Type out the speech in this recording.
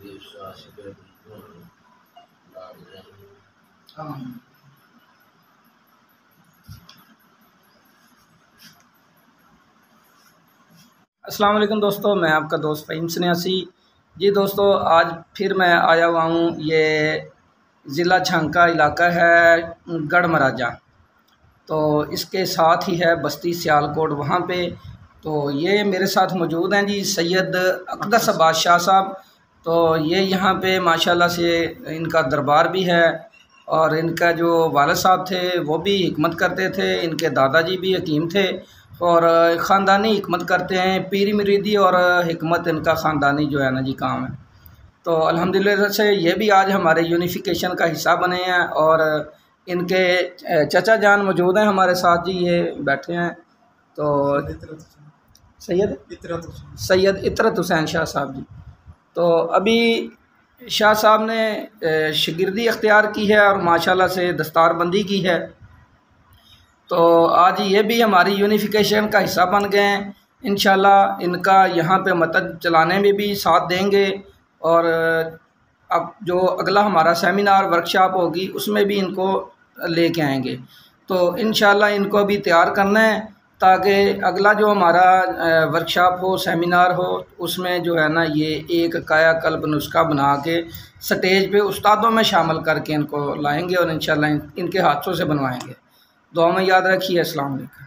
अस्सलाम वालेकुम दोस्तों, मैं आपका दोस्त फ़हीम सन्यासी जी। दोस्तों, आज फिर मैं आया हुआ हूँ। ये ज़िला छांका इलाका है, गढ़ महाराजा, तो इसके साथ ही है बस्ती सियालकोट वहाँ पे। तो ये मेरे साथ मौजूद हैं जी सैयद अक़दस अब्बास शाह साहब। तो ये यहाँ पे माशाल्लाह से इनका दरबार भी है और इनका जो वालिद साहब थे वो भी हिकमत करते थे, इनके दादाजी भी हकीम थे और ख़ानदानी हिकमत करते हैं। पीरी मुरीदी और हिकमत इनका ख़ानदानी जो है ना जी काम है। तो अल्हम्दुलिल्लाह से ये भी आज हमारे यूनिफिकेशन का हिस्सा बने हैं और इनके चचा जान मौजूद हैं हमारे साथ जी, ये बैठे हैं। तो सैयद इतरत हुसैन शाह साहब जी। तो अभी शाह साहब ने शागिर्दी अख्तियार की है और माशाल्लाह से दस्तारबंदी की है। तो आज ये भी हमारी यूनिफिकेशन का हिस्सा बन गए हैं। इंशाल्लाह इनका यहाँ पे मदद चलाने में भी साथ देंगे और अब जो अगला हमारा सेमिनार वर्कशॉप होगी उसमें भी इनको लेके आएंगे। तो इंशाल्लाह इनको भी तैयार करना है ताकि अगला जो हमारा वर्कशॉप हो, सेमिनार हो, उसमें जो है ना ये एक कायाकल्प नुस्खा बना के स्टेज पे उस्तादों में शामिल करके इनको लाएंगे और इंशाल्लाह इनके हाथों से बनवाएंगे। दुआ में याद रखिए। अस्सलाम वालेकुम।